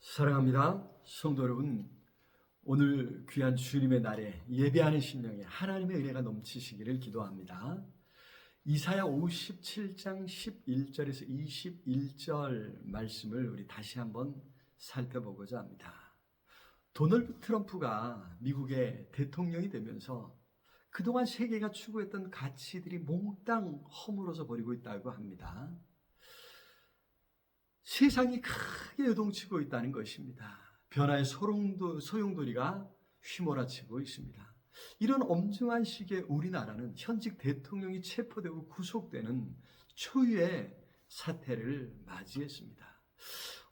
사랑합니다. 성도 여러분, 오늘 귀한 주님의 날에 예배하는 심령에 하나님의 은혜가 넘치시기를 기도합니다. 이사야 57장 11절에서 21절 말씀을 우리 다시 한번 살펴보고자 합니다. 도널드 트럼프가 미국의 대통령이 되면서 그동안 세계가 추구했던 가치들이 몽땅 허물어져 버리고 있다고 합니다. 세상이 크게 요동치고 있다는 것입니다. 변화의 소용돌이가 휘몰아치고 있습니다. 이런 엄중한 시기에 우리나라는 현직 대통령이 체포되고 구속되는 초유의 사태를 맞이했습니다.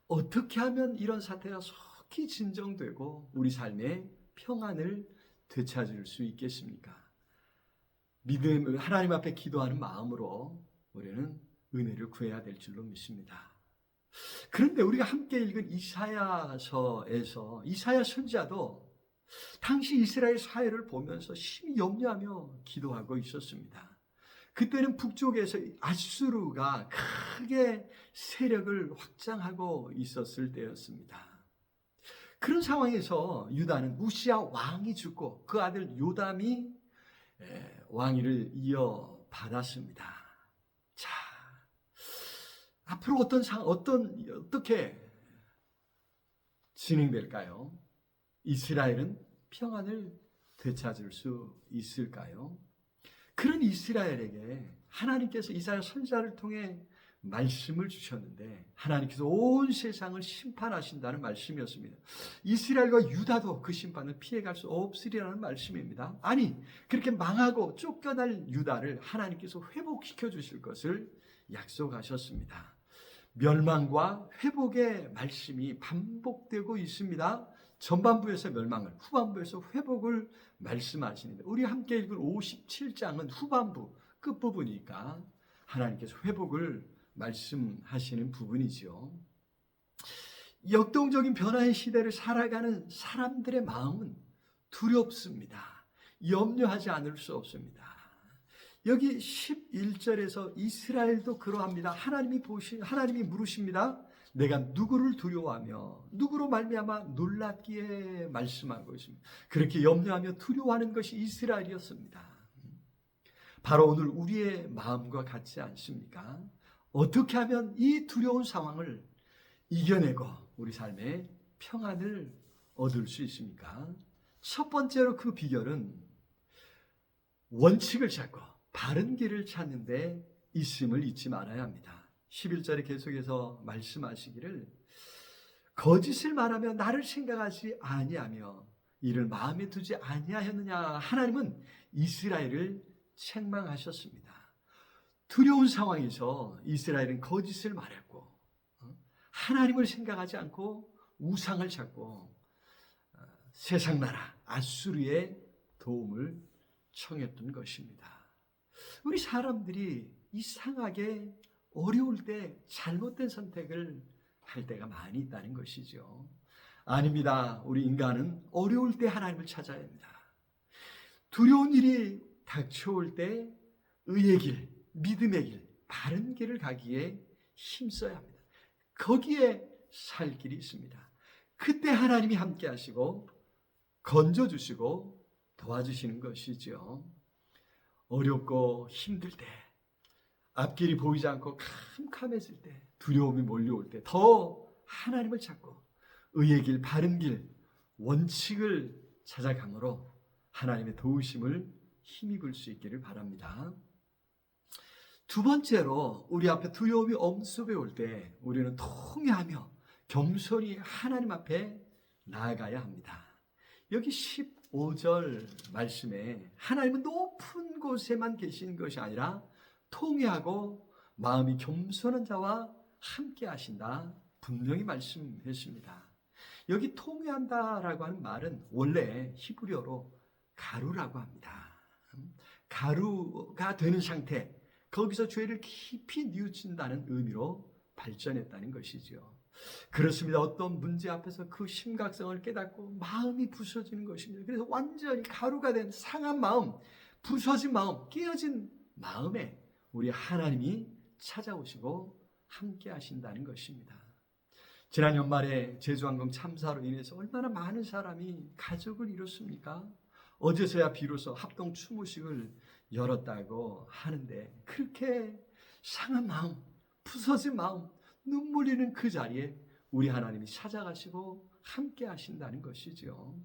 어떻게 하면 이런 사태가 속히 진정되고 우리 삶의 평안을 되찾을 수 있겠습니까? 하나님 앞에 기도하는 마음으로 우리는 은혜를 구해야 될 줄로 믿습니다. 그런데 우리가 함께 읽은 이사야서에서 이사야 선지자도 당시 이스라엘 사회를 보면서 심히 염려하며 기도하고 있었습니다. 그때는 북쪽에서 아수르가 크게 세력을 확장하고 있었을 때였습니다. 그런 상황에서 유다는 우시야 왕이 죽고 그 아들 요담이 왕위를 이어받았습니다. 자, 앞으로 어떻게 진행될까요? 이스라엘은 평안을 되찾을 수 있을까요? 그런 이스라엘에게 하나님께서 이사야 선지자를 통해 말씀을 주셨는데 하나님께서 온 세상을 심판하신다는 말씀이었습니다. 이스라엘과 유다도 그 심판을 피해갈 수 없으리라는 말씀입니다. 아니, 그렇게 망하고 쫓겨날 유다를 하나님께서 회복시켜 주실 것을 약속하셨습니다. 멸망과 회복의 말씀이 반복되고 있습니다. 전반부에서 멸망을, 후반부에서 회복을 말씀하시는데 우리 함께 읽은 57장은 후반부 끝부분이니까 하나님께서 회복을 말씀하시는 부분이죠. 역동적인 변화의 시대를 살아가는 사람들의 마음은 두렵습니다. 염려하지 않을 수 없습니다. 여기 11절에서 이스라엘도 그러합니다. 하나님이 물으십니다. 내가 누구를 두려워하며 누구로 말미암아 놀랍기에 말씀하고 있습니다. 그렇게 염려하며 두려워하는 것이 이스라엘이었습니다. 바로 오늘 우리의 마음과 같지 않습니까? 어떻게 하면 이 두려운 상황을 이겨내고 우리 삶에 평안을 얻을 수 있습니까? 첫 번째로 그 비결은 원칙을 찾고 바른 길을 찾는 데 있음을 잊지 말아야 합니다. 11절에 계속해서 말씀하시기를 거짓을 말하며 나를 생각하지 아니하며 이를 마음에 두지 아니하였느냐. 하나님은 이스라엘을 책망하셨습니다. 두려운 상황에서 이스라엘은 거짓을 말했고 하나님을 생각하지 않고 우상을 찾고 세상 나라 아수르의 도움을 청했던 것입니다. 우리 사람들이 이상하게 어려울 때 잘못된 선택을 할 때가 많이 있다는 것이죠. 아닙니다. 우리 인간은 어려울 때 하나님을 찾아야 합니다. 두려운 일이 닥쳐올 때 의의 길, 믿음의 길, 바른 길을 가기에 힘써야 합니다. 거기에 살 길이 있습니다. 그때 하나님이 함께 하시고 건져주시고 도와주시는 것이죠. 어렵고 힘들 때, 앞길이 보이지 않고 캄캄해질 때, 두려움이 몰려올 때 더 하나님을 찾고 의의 길, 바른 길, 원칙을 찾아감으로 하나님의 도우심을 힘입을 수 있기를 바랍니다. 두 번째로 우리 앞에 두려움이 엄습해 올 때 우리는 통회하며 겸손히 하나님 앞에 나아가야 합니다. 여기 15절 말씀에 하나님은 높은 곳에만 계신 것이 아니라 통회하고 마음이 겸손한 자와 함께 하신다 분명히 말씀했습니다. 여기 통회한다라고 하는 말은 원래 히브리어로 가루라고 합니다. 가루가 되는 상태, 거기서 죄를 깊이 뉘우친다는 의미로 발전했다는 것이죠. 그렇습니다. 어떤 문제 앞에서 그 심각성을 깨닫고 마음이 부서지는 것입니다. 그래서 완전히 가루가 된 상한 마음, 부서진 마음, 깨어진 마음에 우리 하나님이 찾아오시고 함께 하신다는 것입니다. 지난 연말에 제주항공 참사로 인해서 얼마나 많은 사람이 가족을 이뤘습니까? 어제서야 비로소 합동 추모식을 열었다고 하는데 그렇게 상한 마음, 부서진 마음, 눈물 흘리는 그 자리에 우리 하나님이 찾아가시고 함께 하신다는 것이죠.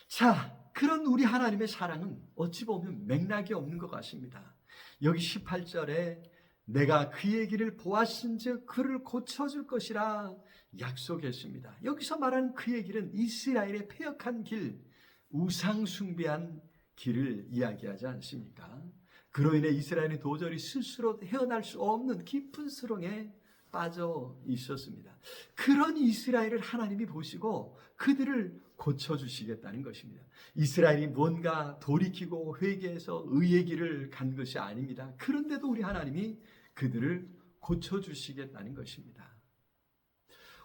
자, 그런 우리 하나님의 사랑은 어찌 보면 맥락이 없는 것 같습니다. 여기 18절에 내가 그의 길을 보았은즉 그를 고쳐줄 것이라 약속했습니다. 여기서 말하는 그의 길은 이스라엘의 패역한 길, 우상 숭배한 길을 이야기하지 않습니까? 그로 인해 이스라엘이 도저히 스스로 헤어날 수 없는 깊은 수렁에 빠져 있었습니다. 그런 이스라엘을 하나님이 보시고 그들을 고쳐주시겠다는 것입니다. 이스라엘이 뭔가 돌이키고 회개해서 의의 길을 간 것이 아닙니다. 그런데도 우리 하나님이 그들을 고쳐주시겠다는 것입니다.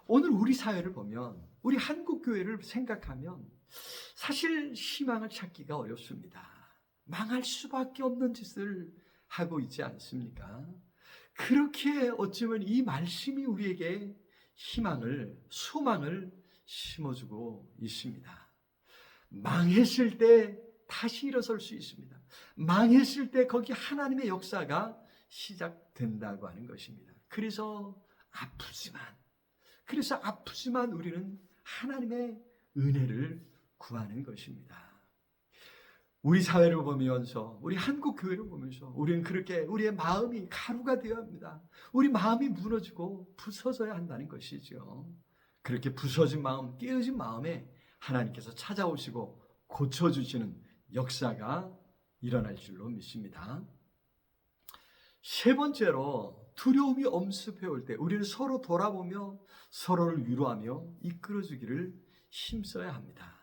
오늘 우리 사회를 보면, 우리 한국교회를 생각하면 사실 희망을 찾기가 어렵습니다. 망할 수밖에 없는 짓을 하고 있지 않습니까? 그렇게 어쩌면 이 말씀이 우리에게 희망을, 소망을 심어주고 있습니다. 망했을 때 다시 일어설 수 있습니다. 망했을 때 거기 하나님의 역사가 시작된다고 하는 것입니다. 그래서 아프지만 우리는 하나님의 은혜를 구하는 것입니다. 우리 사회를 보면서, 우리 한국 교회를 보면서 우리는 그렇게 우리의 마음이 가루가 되어야 합니다. 우리 마음이 무너지고 부서져야 한다는 것이죠. 그렇게 부서진 마음, 깨어진 마음에 하나님께서 찾아오시고 고쳐주시는 역사가 일어날 줄로 믿습니다. 세 번째로, 두려움이 엄습해올 때 우리는 서로 돌아보며 서로를 위로하며 이끌어주기를 힘써야 합니다.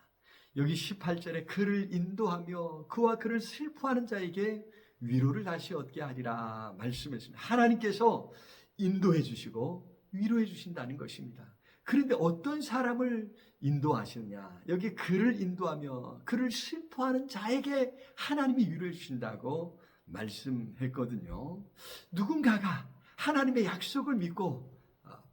여기 18절에 그를 인도하며 그와 그를 슬퍼하는 자에게 위로를 다시 얻게 하리라 말씀했습니다. 하나님께서 인도해 주시고 위로해 주신다는 것입니다. 그런데 어떤 사람을 인도하시느냐? 여기 그를 인도하며 그를 슬퍼하는 자에게 하나님이 위로해 주신다고 말씀했거든요. 누군가가 하나님의 약속을 믿고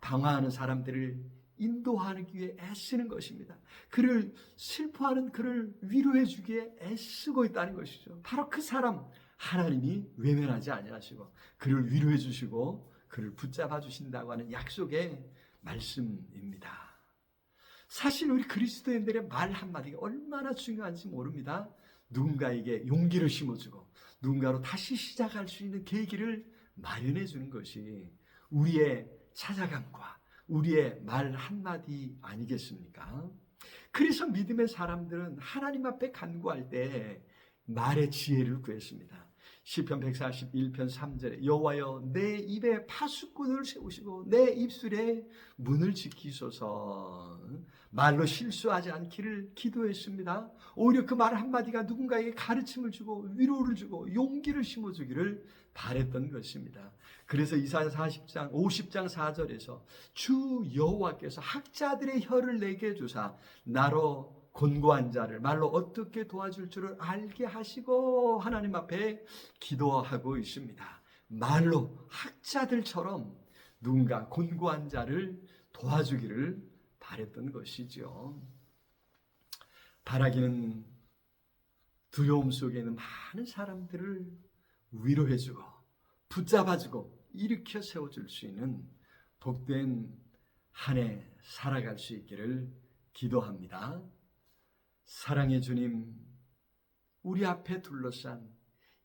방황하는 사람들을 인도하기 위해 애쓰는 것입니다. 그를 슬퍼하는 그를 위로해 주기에 애쓰고 있다는 것이죠. 바로 그 사람 하나님이 외면하지 아니하시고 그를 위로해 주시고 그를 붙잡아 주신다고 하는 약속의 말씀입니다. 사실 우리 그리스도인들의 말 한마디가 얼마나 중요한지 모릅니다. 누군가에게 용기를 심어주고 누군가로 다시 시작할 수 있는 계기를 마련해 주는 것이 우리의 찾아감과 우리의 말 한마디 아니겠습니까? 그래서 믿음의 사람들은 하나님 앞에 간구할 때 말의 지혜를 구했습니다. 시편 141편 3절에 여호와여 내 입에 파수꾼을 세우시고 내 입술에 문을 지키소서. 말로 실수하지 않기를 기도했습니다. 오히려 그 말 한마디가 누군가에게 가르침을 주고 위로를 주고 용기를 심어주기를 바랬던 것입니다. 그래서 이사야 50장 4절에서 주 여호와께서 학자들의 혀를 내게 주사 나로 곤고한 자를 말로 어떻게 도와줄 줄을 알게 하시고 하나님 앞에 기도하고 있습니다. 말로 학자들처럼 누군가 곤고한 자를 도와주기를 바랬던 것이죠. 바라기는 두려움 속에 있는 많은 사람들을 위로해주고 붙잡아주고 일으켜 세워줄 수 있는 복된 한 해 살아갈 수 있기를 기도합니다. 사랑의 주님, 우리 앞에 둘러싼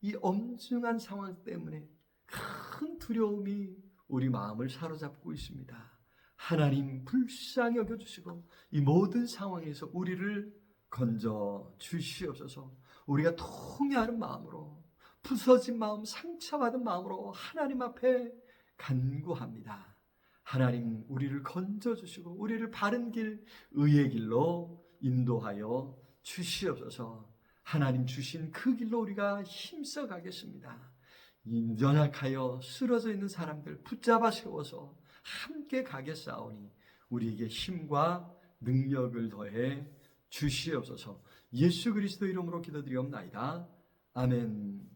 이 엄중한 상황 때문에 큰 두려움이 우리 마음을 사로잡고 있습니다. 하나님 불쌍히 여겨주시고 이 모든 상황에서 우리를 건져 주시옵소서. 우리가 통회하는 마음으로, 부서진 마음, 상처받은 마음으로 하나님 앞에 간구합니다. 하나님 우리를 건져주시고 우리를 바른 길, 의의 길로 인도하여 주시옵소서. 하나님 주신 그 길로 우리가 힘써 가겠습니다. 연약하여 쓰러져 있는 사람들 붙잡아 세워서 함께 가겠사오니 우리에게 힘과 능력을 더해 주시옵소서. 예수 그리스도 이름으로 기도드리옵나이다. 아멘.